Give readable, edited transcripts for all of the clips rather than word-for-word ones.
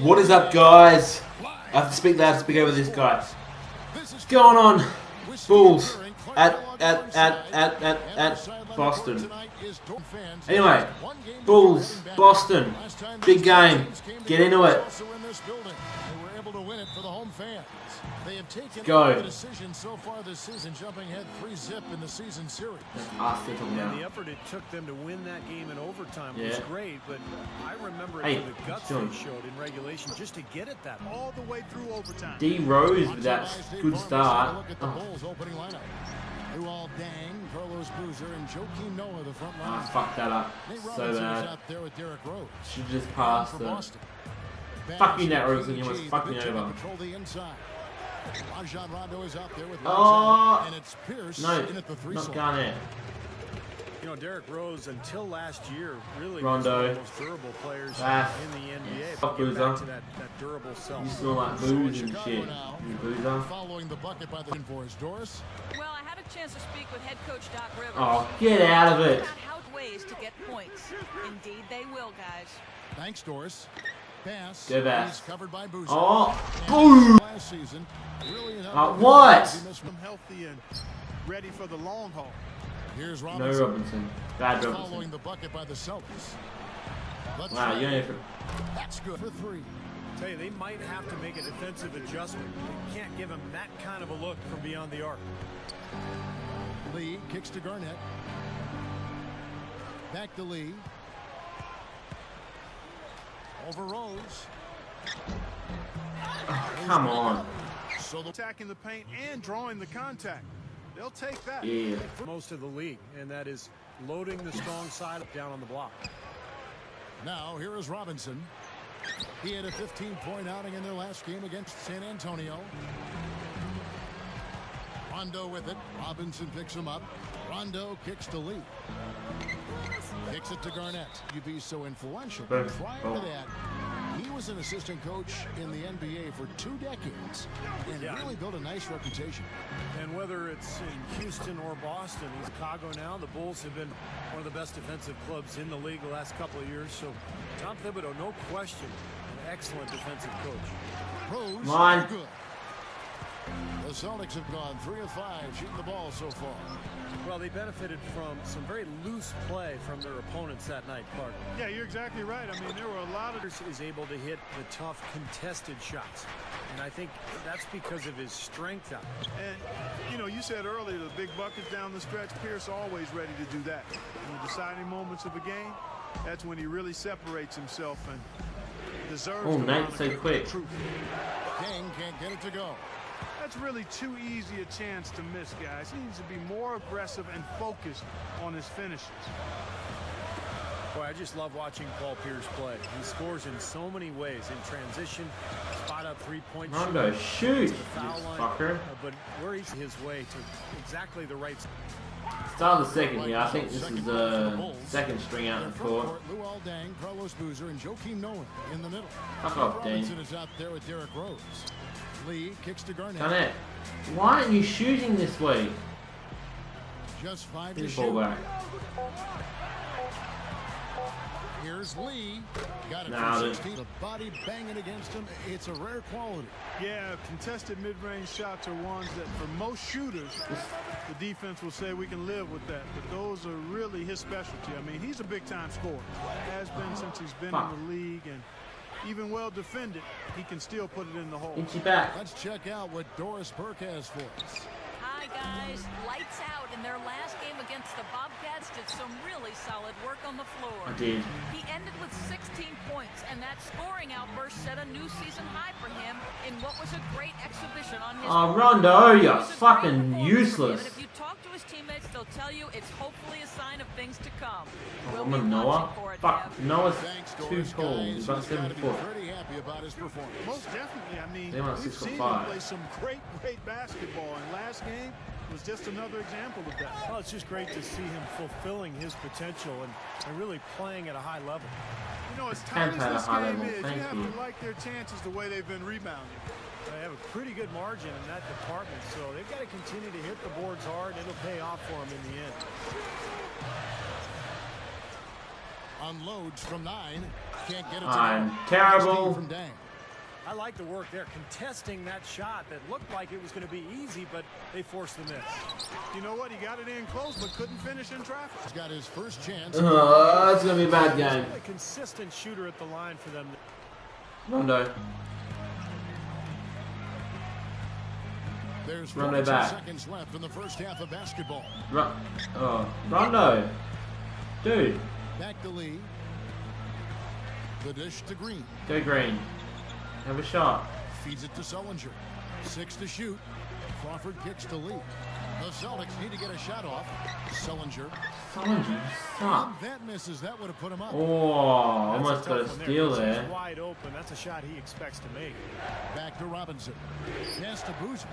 What is up, guys? I have to speak loud to speak over this guy. What's going on, Bulls at Boston? Anyway, Bulls, Boston, big game. Get into it. They have taken Go. the decision so far this season, jumping ahead 3-0 in the season series. And the effort it took them to win that game in overtime was great, but I remember the guts they showed in regulation just to get it that all the way through overtime. D Rose with that good start. Look at the Bulls opening lineup. Leethal Lee, Carlos Boozer, and Joakim Noah, the front line. I fucked that up so bad. Out there with Derrick Rose. Should just pass it. Fuck you, Nat Rose, and you almost fucked me over. Rondo is out there with and it's Pierce no, in at the three not slot. Garnett. You know, Derrick Rose until last year really Rondo. was one of the most durable players in the NBA. Fuck But get back Boozer. to that durable self. You smell like booze and shit. You boozer. Following the bucket by the Forest Doris. Well, I had a chance to speak with head coach Doc Rivers. Oh, get out of it. About how ways to get points. Indeed, they will, guys. Thanks, Doris. Pass. Go back. He's covered by Boozer. Oh, boom. Last season, really What? Healthy and ready for the long haul. Here's No Robinson. Robinson. Bad Following Robinson. the bucket by the Celtics. Wow, you don't even. That's good for three. Tell you, they might have to make a defensive adjustment. They can't give him that kind of a look from beyond the arc. Lee kicks to Garnett. Back to Lee. Over Rose. Come on. So they're attacking the paint and drawing the contact. They'll take that. Yeah. Most of the league, and that is loading the strong side up down on the block. Now here is Robinson. He had a 15-point outing in their last game against San Antonio. Rondo with it. Robinson picks him up. Rondo kicks to Lee. Kicks it to Garnett. You'd be so influential. Prior to that, he was an assistant coach in the NBA for 2 decades and really built a nice reputation. And whether it's in Houston or Boston, in Chicago now, the Bulls have been one of the best defensive clubs in the league the last couple of years. So Tom Thibodeau, no question, an excellent defensive coach. Rose, Mine. good. The Celtics have gone 3 of 5 shooting the ball so far. Well, they benefited from some very loose play from their opponents that night, Clark. Yeah, you're exactly right. I mean, there were a lot of... Is able to hit the tough contested shots. And I think that's because of his strength out. And, you know, you said earlier, the big buckets down the stretch, Pierce always ready to do that. In the deciding moments of a game, that's when he really separates himself and deserves Oh, to Nate, so quick. King can't get it to go. That's really too easy a chance to miss, guys. He needs to be more aggressive and focused on his finishes. Boy, I just love watching Paul Pierce play. He scores in so many ways. In transition, spot up three-point shooter. Rondo, shoot, you Foul line, fucker. but where he's his way to exactly the right. Start of the second here. I think this is the second string out in the court. Leethal Lee, Carlos Boozer, and Joakim Noah in the middle. Fuck off, Dane. Robinson is out there with Derrick Rose. Lee kicks to Garnett. Garnett, why aren't you shooting this week? Just 5 to His shoot. ball back. Here's Lee. Got it Nah, from 16. The body banging against him. It's a rare quality. Yeah, contested mid-range shots are ones that for most shooters, the defense will say we can live with that. But those are really his specialty. I mean, he's a big-time scorer. Has been since he's been in the league. And even well defended, he can still put it in the hole. Itchy back. Let's check out what Doris Burke has for us. Hi, guys. Lights out. In their last game against the Bobcats, did some really solid work on the floor. I did. He ended with 16 points, and that scoring outburst set a new season high for him in what was a great exhibition on his Oh, part. Rondo, It you're was a great fucking performance from him, useless. And if you talk to his teammates, they'll tell you it's hopefully a sign of things to come. Oh, We'll I'm be a Noah. watching for it, Fuck, Dev. Noah's Thanks, too Doris, tall. guys. He's about He's got 7 to be foot. pretty happy about his performance. Most definitely. I mean, They want we've 6'5". seen him play some great basketball. And last game was just another example of that. Well, it's just great to see him fulfilling his potential and really playing at a high level. You know, as tight Can't as have this a high game level. is, Thank you have you. to like their chances the way they've been rebounding. They have a pretty good margin in that department, so they've got to continue to hit the boards hard, and it'll pay off for them in the end. Unloads from 9. Can't get it to I'm go. terrible. From Dang. I like the work there, contesting that shot that looked like it was going to be easy, but they forced the miss. You know what? He got it in close, but couldn't finish in traffic. He's got his first chance. It's gonna be a bad game. A consistent shooter at the line for them. Rondo. There's Rondo 42 back. seconds left in the first half of basketball. Rondo. Dude. Back to Lee. The dish to Green. Go Green. Have a shot. Feeds it to Sullinger. 6 to shoot. Crawford kicks to Lee. The Celtics need to get a shot off. Sullinger. Sullinger, you suck. And that misses. That would have put him up. Oh, almost got a Tough one steal because there. he's wide open. That's a shot he expects to make. Back to Robinson. Pass to Boozer.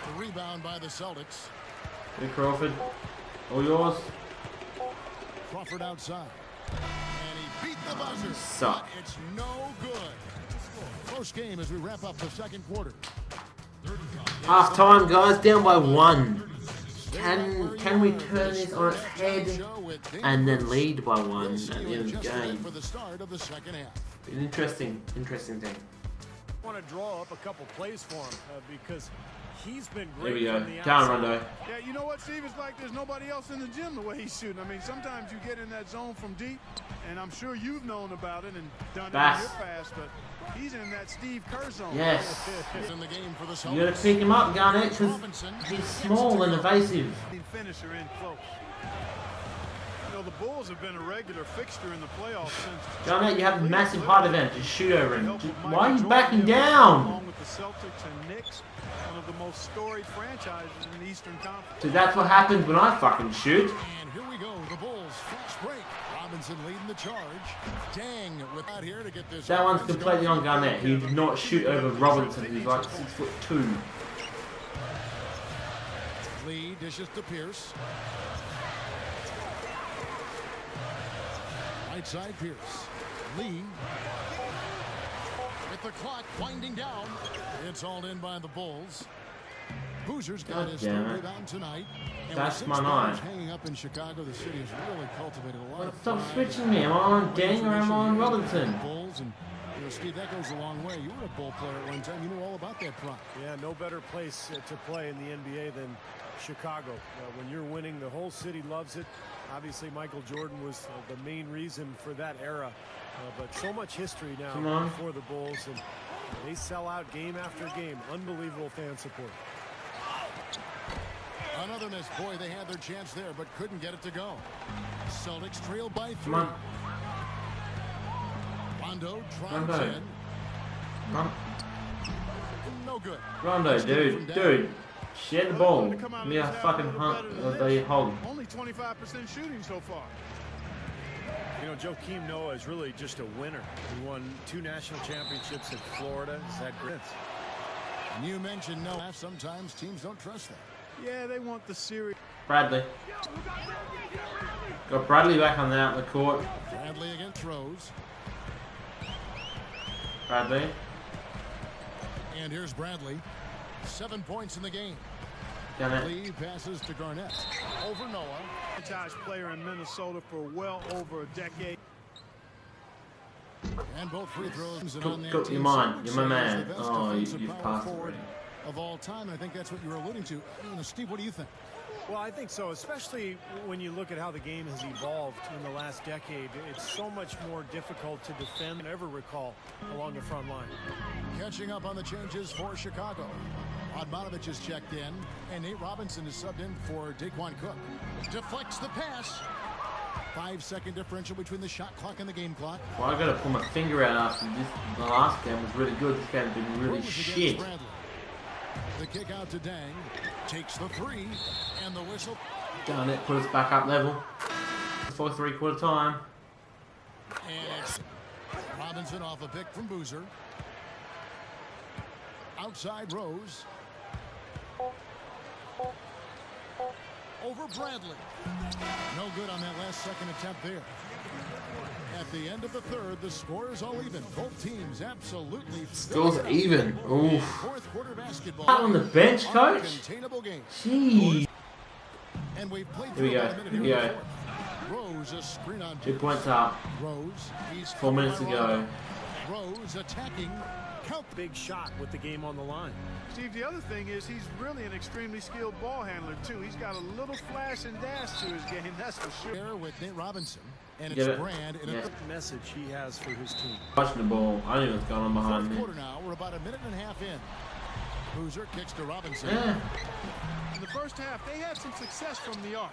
The rebound by the Celtics. Hey Crawford. All yours. Crawford outside. And he beat the buzzer. Suck. But it's no good. Close game as we wrap up the second quarter. Half time, guys. Down by 1. Can we turn this on its head and then lead by 1 at the end of the game? For the start of the second half. An interesting thing. I want to draw up a couple plays for him because he's been Here great we go. from the Down, outside. Rondo. Yeah, you know what, Steve? It's like there's nobody else in the gym the way he's shooting. I mean, sometimes you get in that zone from deep, and I'm sure you've known about it and done it in Bass. your past, but he's in that Steve Kerr zone. Yes. He's in the game for the Celtics. You gotta pick him up, Garnett, because he's small and evasive. Finisher in close. You know, the Bulls have been a regular fixture in the playoffs since. Garnett, you have a massive height advantage. Just shoot over him. Help with Why are Michael you Jordan backing and down? Along with the Celtics and Knicks, one of the most storied franchises in the Eastern Conference. So that's what happens when I fucking shoot. And here we go. The Bulls fast break. Robinson leading the charge. Dang with out here to get this. That one's offense completely going. on Garnett. He did not shoot over Robinson, who's like 6'2". Lee dishes to Pierce. Right side Pierce. Lee. With the clock winding down. It's all in by the Bulls. Boozer's got God his damn third it. rebound tonight. And That's with my 6 night. players hanging up in Chicago, the city has really cultivated a lot of Stop pride. switching me. Am I on Deng or am I on Robinson? Bulls and you know, Steve, that goes a long way. You were a Bull player at one time. You knew all about that pride. Yeah, no better place to play in the NBA than Chicago. When you're winning, the whole city loves it. Obviously, Michael Jordan was the main reason for that era. But so much history now for the Bulls, and they sell out game after game. Unbelievable fan support. Another miss. Boy, they had their chance there, but couldn't get it to go. Celtics trail by 3. Come on. Rondo drives Rondo. in. No good. Rondo, dude. Share the ball. Give me a fucking hold. Only 25% shooting so far. You know, Joakim Noah is really just a winner. He won 2 national championships in Florida. He's had great. And you mentioned Noah. Sometimes teams don't trust that. Yeah, they want the series. Bradley. Got Bradley back on the court. Bradley against Rose. Bradley. And here's Bradley. 7 points in the game. Garnett. Lee passes to Garnett. Over Noah. Franchise player in Minnesota for well over a decade. And both free throws. And Cook, on that Cook, team, you're mine. some would You're say my he's the man. best Oh, defensive you've power passed forward already. of all time, and I think that's what you were alluding to. You know, Steve, what do you think? Well, I think so, especially when you look at how the game has evolved in the last decade. It's so much more difficult to defend than I ever recall along the front line. Catching up on the changes for Chicago. Odmanovich has checked in, and Nate Robinson is subbed in for Daquan Cook. Deflects the pass. 5-second differential between the shot clock and the game clock. Well, I gotta pull my finger out after this. The last game was really good. This game's been really Rose against shit. Bradley. The kick out to Dang. Takes the 3, and the whistle. Darn it, put us back up level. For 3/4 time. And it's Robinson off a pick from Boozer. Outside Rose. Over Bradley. No good on that last second attempt there. At the end of the third, the score is all even. Both teams absolutely. Score's even. Oof. Fourth quarter basketball. Out on the bench, coach? Uncontainable game. Jeez. And we've played Here we go. Here we go. Rose a screen on 2 points up. Rose. He's 4 minutes to go. Rose attacking. Count. Big shot with the game on the line. Steve, the other thing is he's really an extremely skilled ball handler, too. He's got a little flash and dash to his game, that's for sure. There with Nate Robinson. And Get it's it? Brand in Yes. a Message he has for his team. Watching the ball. I don't know what's going on behind me. quarter now. We're about a minute and a half in. Boozer kicks to Robinson. Yeah. In the first half, they had some success from the arc.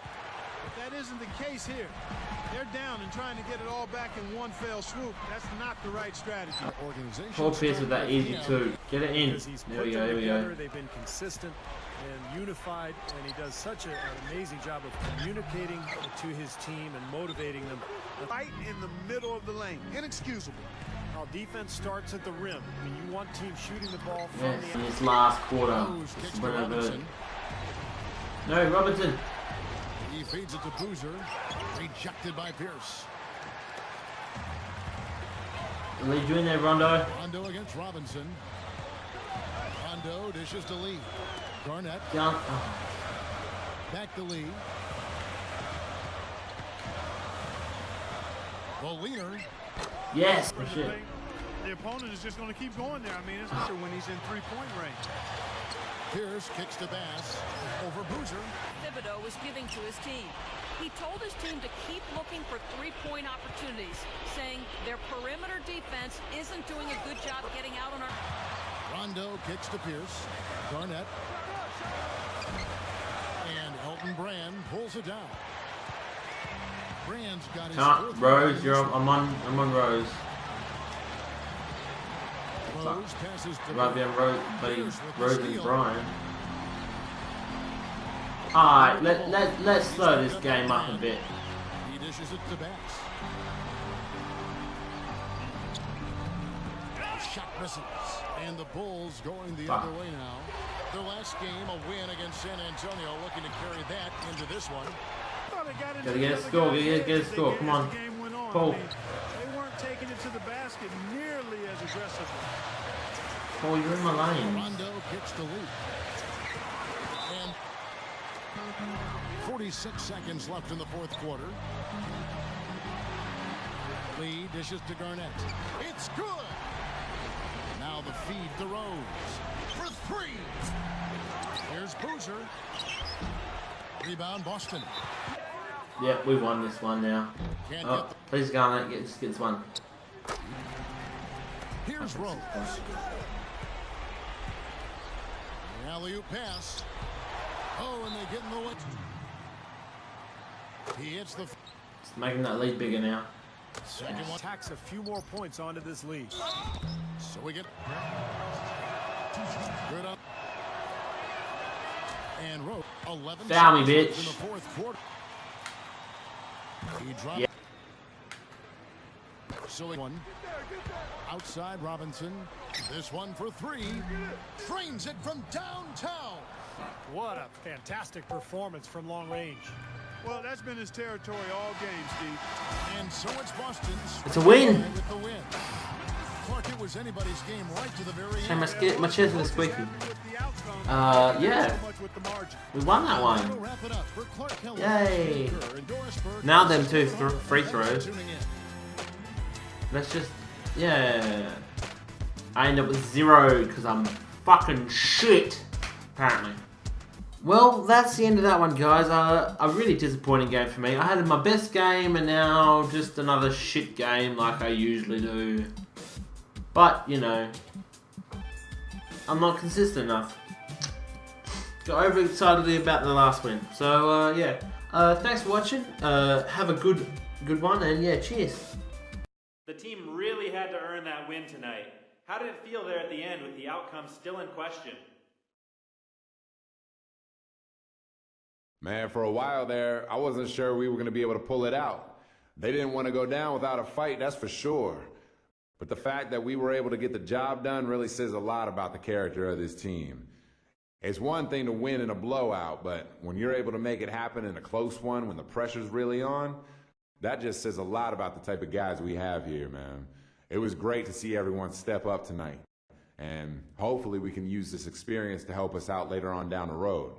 But that isn't the case here. They're down and trying to get it all back in one fell swoop. That's not the right strategy. Organization. 4 piece with that easy too. Get it in. Because he's There put we go. them Here we go. together, they've been consistent and unified, and he does such an amazing job of communicating to his team and motivating them. Right in the middle of the lane. Inexcusable. How defense starts at the rim. I mean, you want teams shooting the ball from Yes, in the this last quarter. Rose kicks to Robinson. No, Robinson. He feeds it to Boozer. Rejected by Pierce. Lee doing there, Rondo. Rondo against Robinson. Rondo dishes to Lee. Garnett Down. Oh. back to Lee. The leader. Yes. For the Shit. paint. The opponent is just going to keep going there. I mean, it's when he's in three-point range. Pierce kicks to Bass. Over Boozer. Thibodeau was giving to his team. He told his team to keep looking for three-point opportunities, saying their perimeter defense isn't doing a good job getting out on our... Rondo kicks to Pierce. Garnett. And Elton Brand pulls it down. Brand's got his fourth Rose, rebound. I'm on Rose. Rose passes to Right behind Rose, buddy. Pierce with the Rose and steal. Brian. Alright, let's slow this game up a bit. He dishes it to Bass. Shot misses. And the Bulls going the other way now. Their last game, a win against San Antonio, looking to carry that into this one. Gotta get a score, get a score, come on. Paul. They weren't taking it to the basket nearly as aggressively. Paul, you're in my lane. Rondo kicks to Lee. And 46 seconds left in the fourth quarter. Lee dishes to Garnett. It's good. Now the feed to Rose for three. Here's Boozer. Rebound Boston. Yep, we won this one now. Can't Oh, get please Garnett, get this one. Here's Rose. The alley-oop pass. Oh, and they get in the way. He hits the It's making that lead bigger now. second one. Tacks a few more points onto this lead. So we get good up. And Rose 11 Foul me, seconds bitch. in the fourth quarter. He dropped. Yeah. So one outside Robinson. This one for three. Frames it from downtown. What a fantastic performance from long range. Well, that's been his territory all game, Steve. And so it's Boston's. It's a win. With the win. Clark, it was anybody's game right to the very Shame end. my chest was squeaky. Yeah. We won that We'll one. wrap it up for Clark Kelly. Yay. And Doris Burke. Now them two free throws. Tuning in. Let's just, yeah. I end up with 0 because I'm fucking shit, apparently. Well, that's the end of that one, guys. A really disappointing game for me. I had my best game and now just another shit game like I usually do. But, you know, I'm not consistent enough. Got overexcited about the last win. So, yeah. Thanks for watching. Have a good one, and yeah, cheers. The team really had to earn that win tonight. How did it feel there at the end with the outcome still in question? Man, for a while there, I wasn't sure we were going to be able to pull it out. They didn't want to go down without a fight, that's for sure. But the fact that we were able to get the job done really says a lot about the character of this team. It's one thing to win in a blowout, but when you're able to make it happen in a close one, when the pressure's really on, that just says a lot about the type of guys we have here, man. It was great to see everyone step up tonight. And hopefully we can use this experience to help us out later on down the road.